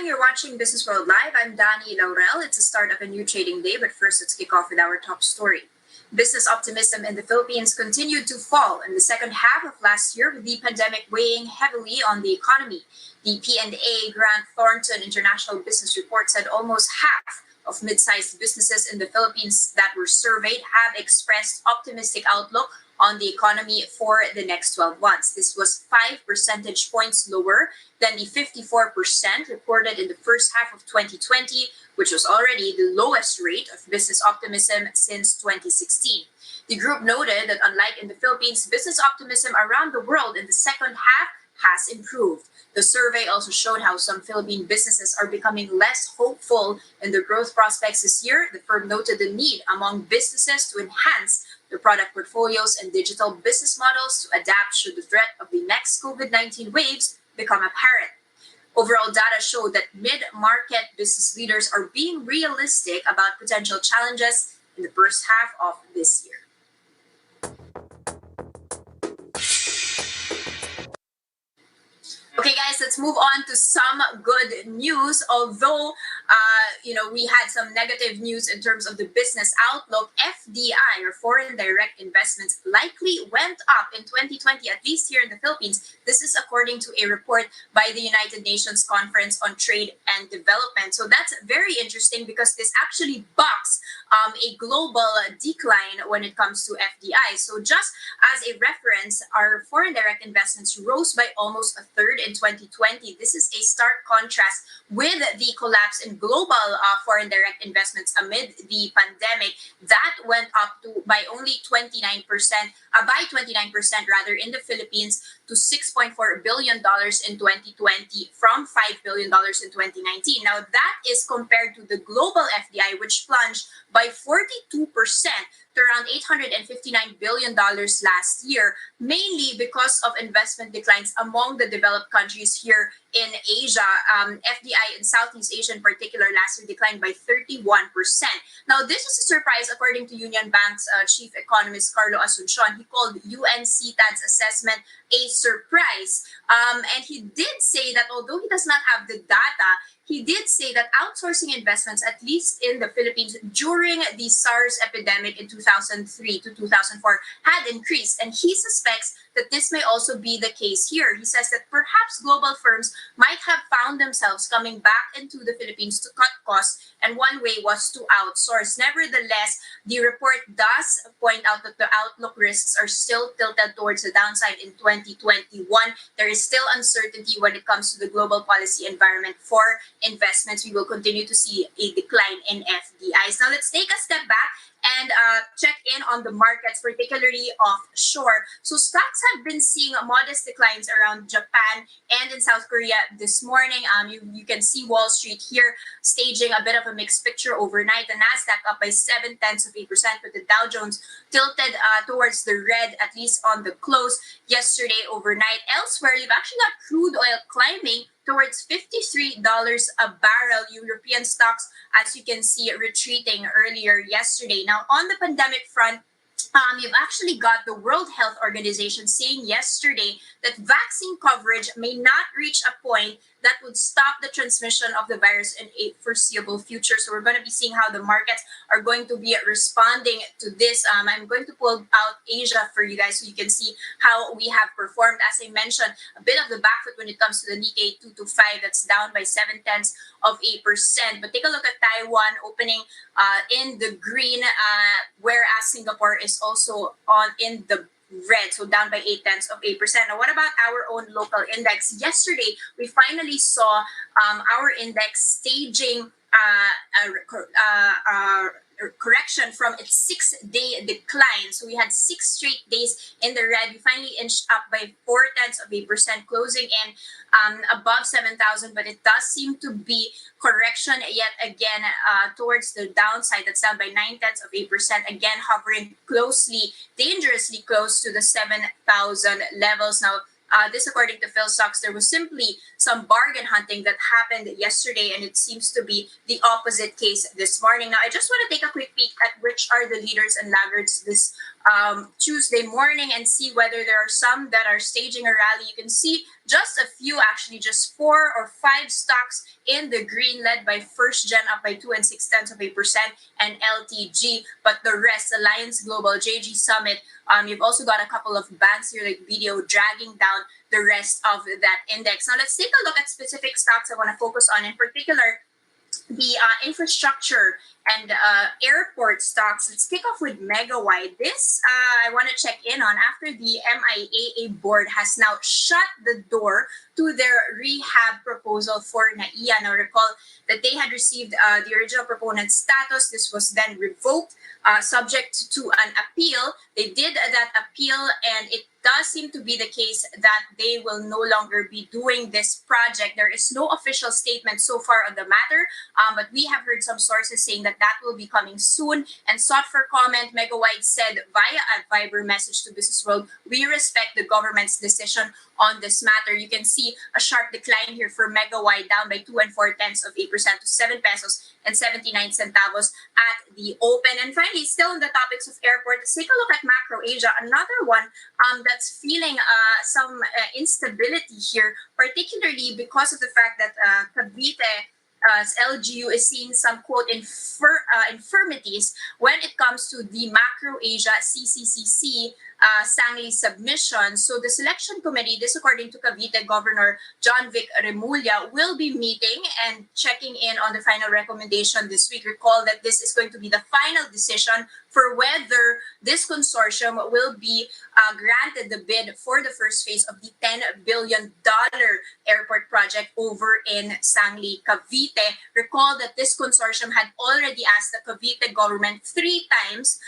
morning, you're watching Business World Live. I'm Danie, Laurel. It's the start of a new trading day, but first let's kick off with our top story. Business optimism in the Philippines continued to fall in the second half of last year, with the pandemic weighing heavily on the economy. The P&A Grant Thornton International Business Report said almost half of mid-sized businesses in the Philippines that were surveyed have expressed optimistic outlook on the economy for the next 12 months. This was 5 percentage points lower than the 54% reported in the first half of 2020, which was already the lowest rate of business optimism since 2016. The group noted that unlike in the Philippines, business optimism around the world in the second half has improved. The survey also showed how some Philippine businesses are becoming less hopeful in their growth prospects this year. The firm noted the need among businesses to enhance their product portfolios and digital business models to adapt should the threat of the next COVID-19 waves become apparent. Overall data showed that mid-market business leaders are being realistic about potential challenges in the first half of this year. Okay, guys, let's move on to some good news. Although, we had some negative news in terms of the business outlook, FDI, or foreign direct investments, likely went up in 2020, at least here in the Philippines. This is according to a report by the United Nations Conference on Trade and Development. So that's very interesting because this actually bucks a global decline when it comes to FDI. So just as a reference, our foreign direct investments rose by almost a third in 2020. This is a stark contrast with the collapse in global foreign direct investments amid the pandemic. That went up by only 29%, by 29% rather, in the Philippines to $6.4 billion in 2020 from $5 billion in 2019. Now that is compared to the global FDI, which plunged by 42% to around $859 billion last year, mainly because of investment declines among the developed countries here in Asia. FDI in Southeast Asia in particular last year declined by 31%. Now, this is a surprise according to Union Bank's chief economist Carlo Asuncion. He called UNCTAD's assessment a surprise. And he did say that although he does not have the data, he did say that outsourcing investments, at least in the Philippines, during the SARS epidemic in 2003 to 2004 had increased. And he suspects that this may also be the case here. He says that perhaps global firms might have found themselves coming back into the Philippines to cut costs, and one way was to outsource. Nevertheless, the report does point out that the outlook risks are still tilted towards the downside in 2021. There is still uncertainty when it comes to the global policy environment for investments. We will continue to see a decline in FDIs. Now, let's take a step back and check in on the markets, particularly offshore. So stocks have been seeing modest declines around Japan and in South Korea this morning. You can see Wall Street here staging a bit of a mixed picture overnight. The Nasdaq up by 0.7%, but the Dow Jones tilted towards the red, at least on the close yesterday overnight. Elsewhere, you've actually got crude oil climbing towards $53 a barrel. European stocks, as you can see, retreating earlier yesterday. Now, on the pandemic front, you've actually got the World Health Organization saying yesterday that vaccine coverage may not reach a point that would stop the transmission of the virus in a foreseeable future. So we're going to be seeing how the markets are going to be responding to this. I'm going to pull out Asia for you guys so you can see how we have performed. As I mentioned, a bit of the back foot when it comes to the Nikkei 225, that's down by 0.7%. But take a look at Taiwan opening in the green, whereas Singapore is also in the red, so down by 0.8%. Now, what about our own local index? Yesterday, we finally saw our index staging correction from its 6-day decline. So we had 6 straight days in the red. We finally inched up by 0.4%, closing in above 7,000. But it does seem to be correction yet again towards the downside. That's down by 0.9%. Again, hovering closely, dangerously close to the 7,000 levels. Now, this, according to Phil Stocks, there was simply some bargain hunting that happened yesterday, and it seems to be the opposite case this morning. Now, I just want to take a quick peek at which are the leaders and laggards this Tuesday morning and see whether there are some that are staging a rally. You can see just a few, actually, just 4 or 5 stocks in the green, led by First Gen up by 2.6% and LTG. But the rest, Alliance Global, JG Summit, you've also got a couple of banks here like BDO dragging down the rest of that index. Now let's take a look at specific stocks I want to focus on, in particular the infrastructure and airport stocks. Let's kick off with Megawide. This I want to check in on after the MIAA board has now shut the door to their rehab proposal for NAIA. Now recall that they had received the original proponent status. This was then revoked, subject to an appeal. They did that appeal, and it does seem to be the case that they will no longer be doing this project. There is no official statement so far on the matter, but we have heard some sources saying that that will be coming soon. And sought for comment, Megawide said via a Viber message to Business World, "We respect the government's decision on this matter." You can see a sharp decline here for Megawide, down by 2.4% to 7 pesos and 79 centavos at the open. And finally, still on the topics of airport, let's take a look at Macro Asia, another one that's feeling some instability here, particularly because of the fact that Cavite LGU is seeing some quote infirmities when it comes to the Macro Asia CCCC Sangli submission. So the selection committee, this according to Cavite Governor John Vic Remulla, will be meeting and checking in on the final recommendation this week. Recall that this is going to be the final decision for whether this consortium will be granted the bid for the first phase of the $10 billion airport project over in Sangli, Cavite. Recall that this consortium had already asked the Cavite government 3 times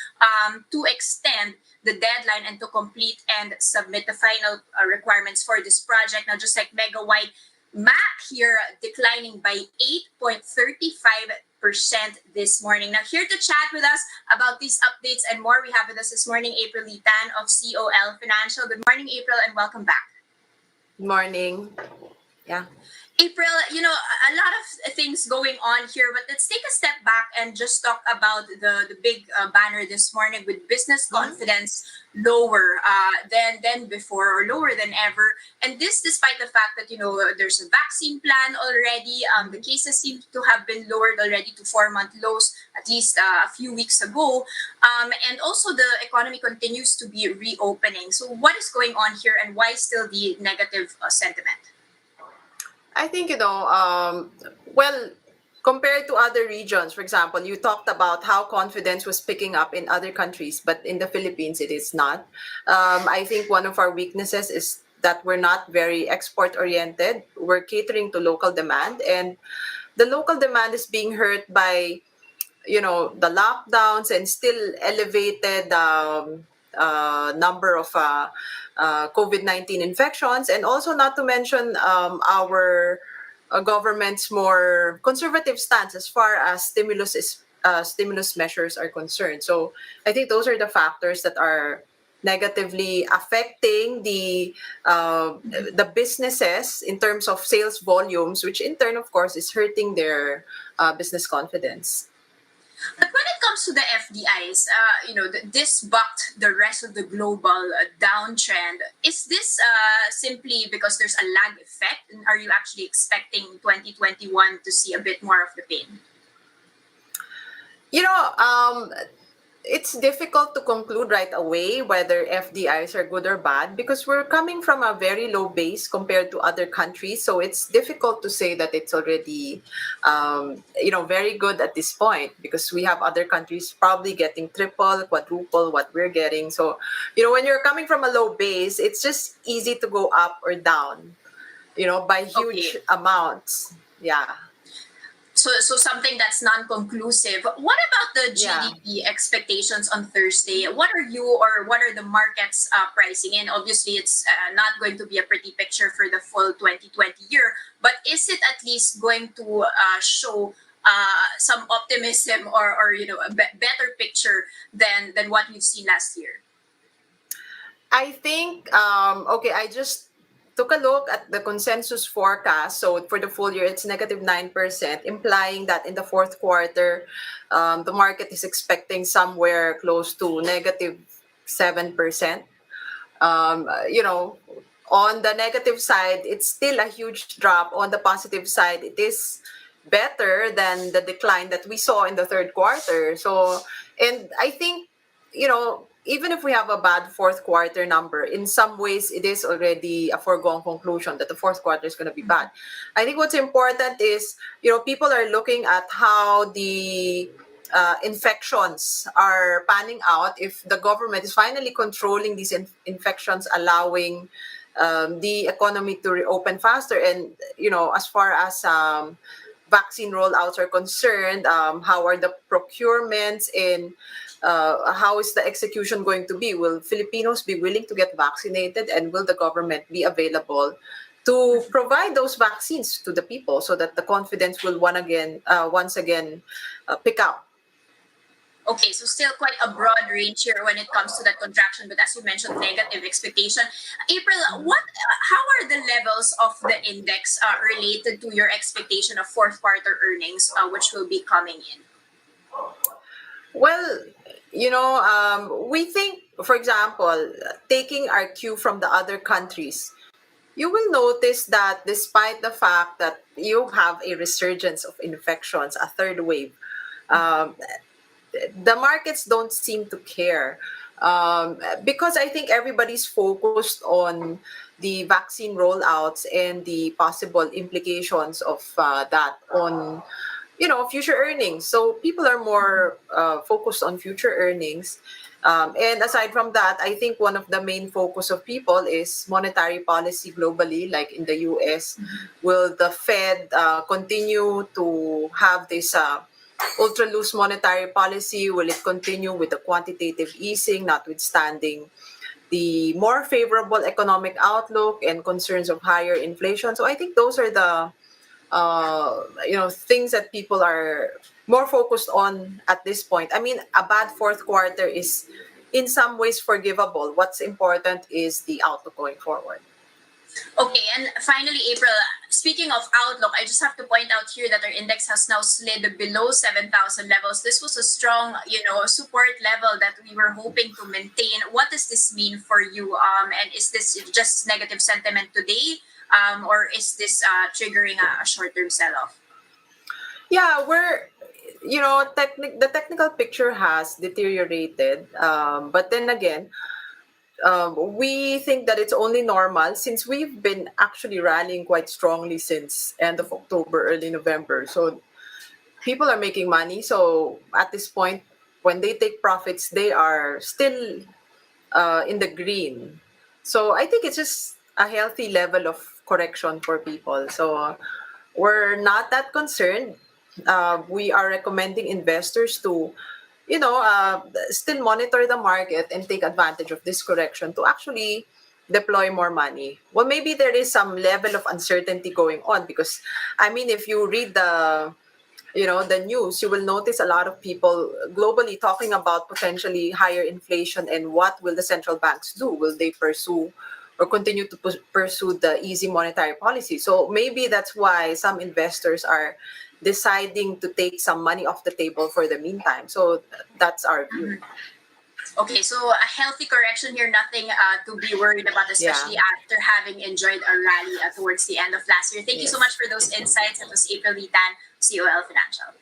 to extend the deadline and to complete and submit the final requirements for this project. Now, just like Megawide, MAC here declining by 8.35% this morning. Now, here to chat with us about these updates and more, we have with us this morning April Tan of COL Financial. Good morning, April, and welcome back. Morning. Yeah. April, a lot of things going on here, but let's take a step back and just talk about the big banner this morning with business confidence lower than before, or lower than ever. And this despite the fact that, there's a vaccine plan already. The cases seem to have been lowered already to 4-month lows, at least a few weeks ago. And also the economy continues to be reopening. So what is going on here, and why still the negative sentiment? I think, well, compared to other regions, for example, you talked about how confidence was picking up in other countries, but in the Philippines, it is not. I think one of our weaknesses is that we're not very export-oriented. We're catering to local demand, and the local demand is being hurt by, the lockdowns and still elevated number of COVID-19 infections, and also not to mention our government's more conservative stance as far as stimulus measures are concerned. So I think those are the factors that are negatively affecting the businesses in terms of sales volumes, which in turn, of course, is hurting their business confidence. But when it comes to the FDIs, this bucked the rest of the global downtrend. Is this simply because there's a lag effect? And are you actually expecting 2021 to see a bit more of the pain? It's difficult to conclude right away whether FDIs are good or bad, because we're coming from a very low base compared to other countries. So it's difficult to say that it's already, very good at this point, because we have other countries probably getting triple, quadruple what we're getting. So, when you're coming from a low base, it's just easy to go up or down, by huge amounts. Yeah. So something that's non-conclusive. What about the GDP expectations on Thursday? What are the markets pricing in? Obviously, it's not going to be a pretty picture for the full 2020 year, but is it at least going to show some optimism or a better picture than what we've seen last year? I think, I just took a look at the consensus forecast. So for the full year, it's negative 9%, implying that in the fourth quarter, the market is expecting somewhere close to negative 7%. You know, on the negative side, it's still a huge drop. On the positive side, it is better than the decline that we saw in the third quarter. So, and I think, you know, even if we have a bad fourth quarter number, in some ways it is already a foregone conclusion that the fourth quarter is going to be bad. I think what's important is, you know, people are looking at how the infections are panning out. If the government is finally controlling these infections, allowing the economy to reopen faster, and you know, as far as vaccine rollouts are concerned, how are the procurements and how is the execution going to be? Will Filipinos be willing to get vaccinated, and will the government be available to provide those vaccines to the people so that the confidence will once again pick up? Okay, so still quite a broad range here when it comes to that contraction, but as you mentioned, negative expectation. April, how are the levels of the index related to your expectation of fourth quarter earnings, which will be coming in? Well, you know, we think, for example, taking our cue from the other countries, you will notice that despite the fact that you have a resurgence of infections, a third wave, um, the markets don't seem to care, because I think everybody's focused on the vaccine rollouts and the possible implications of that on, you know, future earnings. So people are more focused on future earnings. And aside from that, I think one of the main focus of people is monetary policy globally, like in the US. Will the Fed continue to have this ultra loose monetary policy? Will it continue with the quantitative easing, notwithstanding the more favorable economic outlook and concerns of higher inflation? So I think those are the you know, things that people are more focused on at this point. I mean, a bad fourth quarter is in some ways forgivable. What's important is the outlook going forward. Okay, and finally, April, speaking of outlook, I just have to point out here that our index has now slid below 7,000 levels. This was a strong, you know, support level that we were hoping to maintain. What does this mean for you? And is this just negative sentiment today? Or is this triggering a short-term sell-off? Yeah, we're, you know, the technical picture has deteriorated, but then again, we think that it's only normal since we've been actually rallying quite strongly since end of October, early November. So people are making money. So at this point, when they take profits, they are still in the green. So I think it's just a healthy level of correction for people. So we're not that concerned. We are recommending investors to, you know, still monitor the market and take advantage of this correction to actually deploy more money. Well, maybe there is some level of uncertainty going on because, I mean, if you read the, you know, the news, you will notice a lot of people globally talking about potentially higher inflation and what will the central banks do? Will they pursue or continue to pursue the easy monetary policy? So maybe that's why some investors are deciding to take some money off the table for the meantime. So that's our view. Okay, so a healthy correction here, nothing to be worried about, especially after having enjoyed a rally towards the end of last year. Thank you so much for those insights. It was April Litan, COL Financial.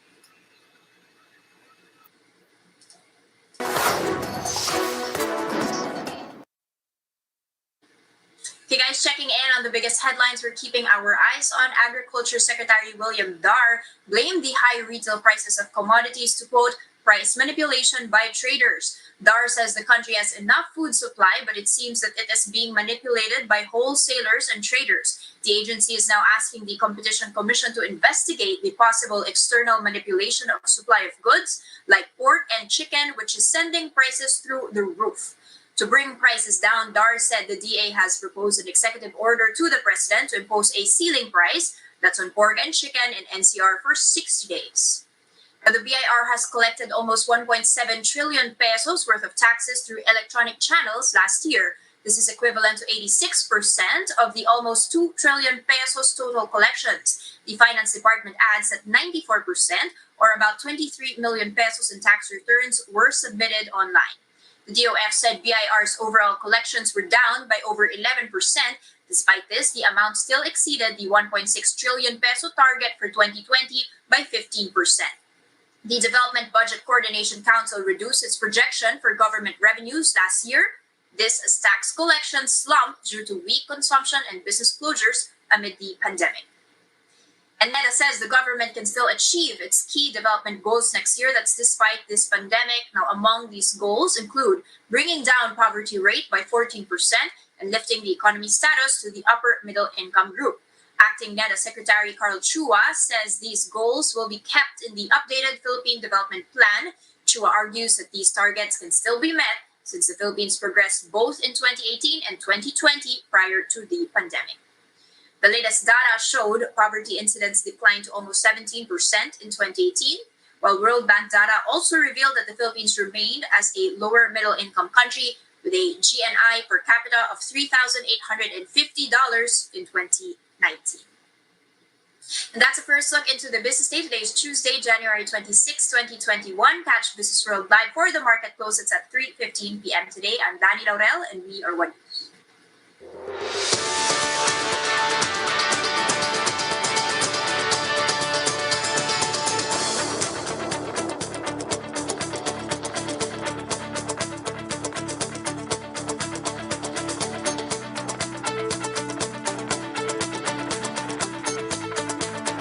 Okay, guys, checking in on the biggest headlines. We're keeping our eyes on Agriculture Secretary William Dar blamed the high retail prices of commodities to, quote, price manipulation by traders. Dar says the country has enough food supply, but it seems that it is being manipulated by wholesalers and traders. The agency is now asking the Competition Commission to investigate the possible external manipulation of supply of goods like pork and chicken, which is sending prices through the roof. To bring prices down, Dar said the DA has proposed an executive order to the president to impose a ceiling price that's on pork and chicken in NCR for 60 days. Now, the BIR has collected almost 1.7 trillion pesos worth of taxes through electronic channels last year. This is equivalent to 86% of the almost 2 trillion pesos total collections. The Finance Department adds that 94%, or about 23 million pesos in tax returns, were submitted online. The DOF said BIR's overall collections were down by over 11%. Despite this, the amount still exceeded the 1.6 trillion peso target for 2020 by 15%. The Development Budget Coordination Council reduced its projection for government revenues last year. This as tax collections slumped due to weak consumption and business closures amid the pandemic. And NAIA says the government can still achieve its key development goals next year. That's despite this pandemic. Now, among these goals include bringing down poverty rate by 14% and lifting the economy status to the upper middle income group. Acting NAIA Secretary Carl Chua says these goals will be kept in the updated Philippine Development Plan. Chua argues that these targets can still be met since the Philippines progressed both in 2018 and 2020 prior to the pandemic. The latest data showed poverty incidence declined to almost 17% in 2018, while World Bank data also revealed that the Philippines remained as a lower middle income country with a GNI per capita of $3,850 in 2019. And that's a first look into the business day. Today is Tuesday, January 26, 2021. Catch Business World Live for the market close. It's at 3:15 p.m. today. I'm Danie, Laurel, and we are One News.